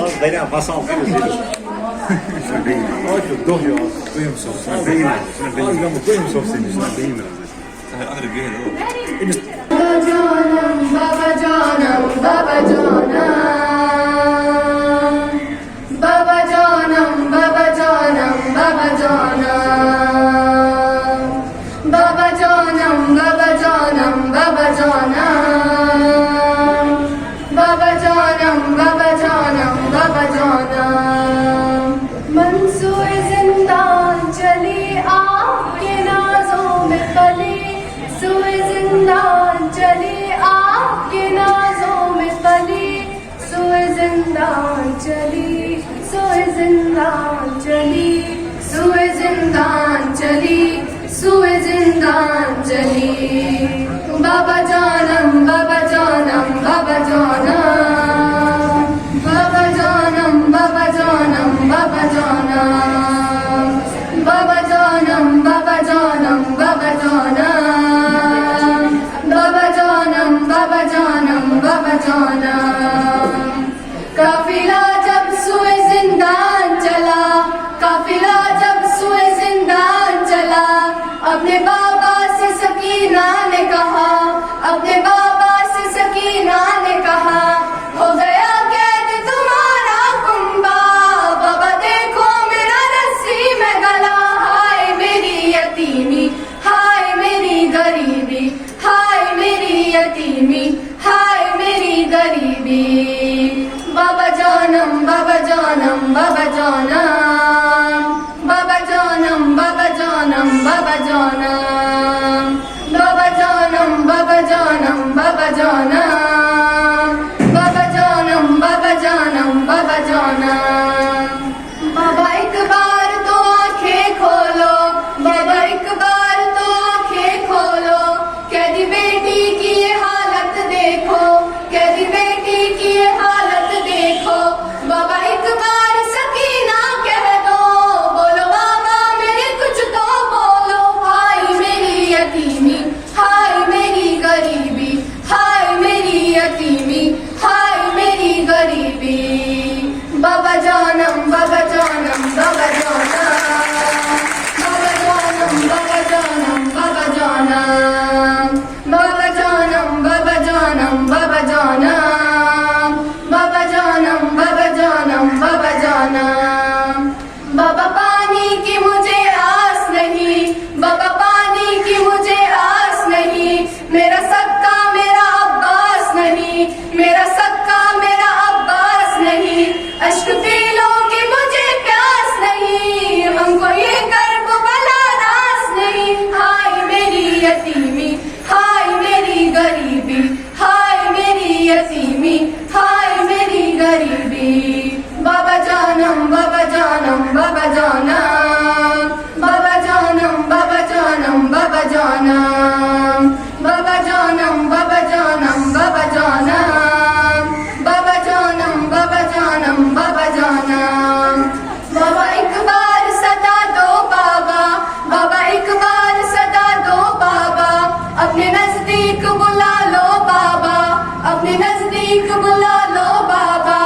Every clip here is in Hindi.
Nós daí passar um pelos vídeos. Olha que dor de óculos. Duyum sohbet. Değil mi? Algam duyum sohbet. Değil mi? Baba canım, baba canım, baba canım. Baba canım, baba canım, baba canım. Baba canım, baba canım, baba canım. Baba canım, baba canım, baba canım. Mansoor जिंदान चली आपके नाजों में पली सूए जिंदान चली आपके नाजों में पली सूए जिंदान चली सूए जिंदान चली सूए जिंदान चली सूए जिंदान चली बाबा जानम बाबा जानम बाबा जानम बाबा जानम बाबा जानम बाबा जानम बाबा जानम बाबा जानम बाबा जानम बाबा जानम बाबा जानम बाबा जानम काफिला जब सुए जिंदान चला काफिला जब सुए जिंदान चला अपने बाबा से सकीना ने कहा अपने बाबा से सकीना ने कहा हो गया कैद तुम्हारा कुंबा बाबा देखो मेरा रस्सी में गला हाय मेरी यतीमी हाय मेरी गरीबी हाय मेरी यतीमी हाय मेरी गरीबी बाबा जानम बाबा जानम बाबा जानम बाबा जानम बाबा जानम बाबा जानम बाबा जानम बाबा जानम बाबा जानम बाबा जानम बाबा जानम बाबा जानम बाबा एक बार तो आंखें खोलो बाबा एक बार तो आंखें खोलो कैदी बेटी की ये हालत देखो कैदी बेटी की ये हालत देखो बाबा एक बार सकीना कह दो बोलो बाबा मेरे कुछ तो बोलो हाय मेरी यतीमी हाय मेरी गरीबी हाय मेरी यतीमी हाय मेरी गरीबी बाबा जानम बाबा जानम बाबा जानम बाबा जानम बाबा जानम बाबा जानम बाबा जानम बाबा जानम बाबा जानम बाबा जानम बाबा जानम बाबा जानम बाबा पानी की मुझे आस नहीं बाबा पानी की मुझे आस नहीं मेरा सक्का मेरा अब्बास नहीं मेरा सक्का मेरा अब्बास नहीं अश्क दिलों की मुझे प्यास नहीं हमको ये कर्ब बला रास नहीं हाय मेरी यतीमी हाय मेरी गरीबी हाय मेरी यतीमी हाय मेरी गरीबी बाबा जानम बाबा जानम बाबा जानम बाबा जानम बाबा जानम बाबा जानम बाबा जानम बाबा जानम बाबा जानम बाबा जानम बाबा जानम बाबा जानम बाबा एक बार सदा दो बाबा बाबा एक बार सदा दो बाबा अपने नजदीक बुला लो बाबा अपने नजदीक बुला लो बाबा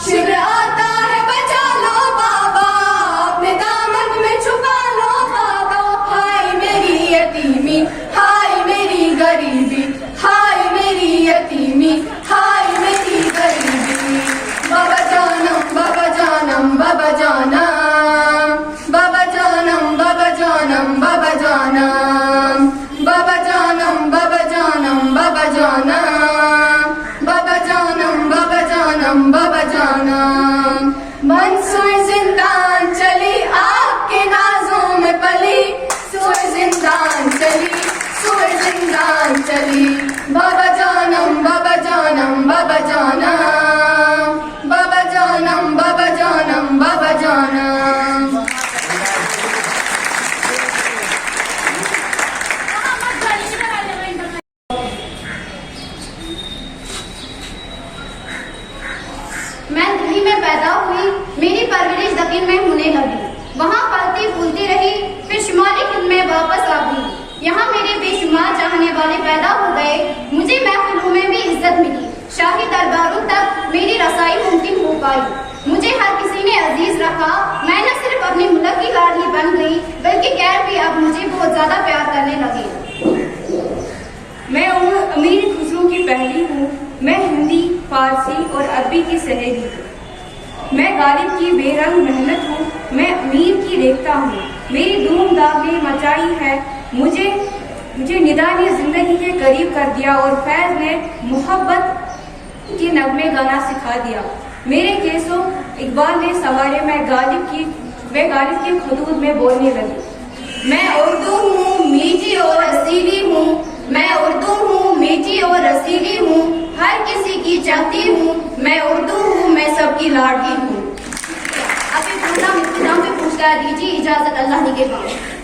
शिव आता है बचा लो बाबा अपने दामन में छुपा लो बाबा हाय मेरी यतीमी हाय मेरी गरीबी हाय मेरी यतीमी हाय मेरी गरीबी बाबा जानम बाबा जानम बाबा जानम बाबा जानम बाबा जानम बाबा जानम बाबा जानम बाबा जानम बाबा जानम बाबा जानम बाबा जानम बाबा जानम मंसूर जिंदान चली आपके नाजों में पली सूए जिंदान चली सूए जिंदान चली बाबा जानम बाबा जानम बाबा जानम बाबा जानम बाबा जानम बाबा जानम मैं दिल्ली में पैदा हुई मेरी परवरिश दक्कन में होने लगी वहाँ पलती फूलती रही फिर शुमाली हिंद में वापस आ गई यहाँ मेरे बेशुमार चाहने वाले पैदा हो गए मुझे महफिलों में भी इज्जत मिली शाही दरबारों तक मेरी रसाई मुमकिन हो पाई मुझे रखा, मैं न सिर्फ अपने मुल्क की लाडली बन गई, बल्कि गैर भी अब मुझे बहुत ज्यादा प्यार करने लगे। मैं अमीर खुसरो की पहली हूँ, मैं हिंदी, फारसी और अरबी की सहेली हूँ। मैं गालिब की बेरंग मेहनत हूँ, मैं अमीर की रेखता हूँ। मेरी धूम धाम ने मचाई है, मुझे निदा ने जिंदगी के करीब कर दिया और फैज ने मोहब्बत के नगमे गाना सिखा दिया। मेरे केसों इकबाल ने सवारे, मैं गालिब के खदूद में बोलने लगी। मैं उर्दू हूँ, मीठी और रसीली हूँ, मैं उर्दू हूँ, मीठी और रसीली हूँ, हर किसी की चाहती हूँ, मैं उर्दू हूँ, मैं सबकी लाडली हूँ। अब एक प्रोग्राम पे पूछता दीजिए इजाजत अल्लाह के पास।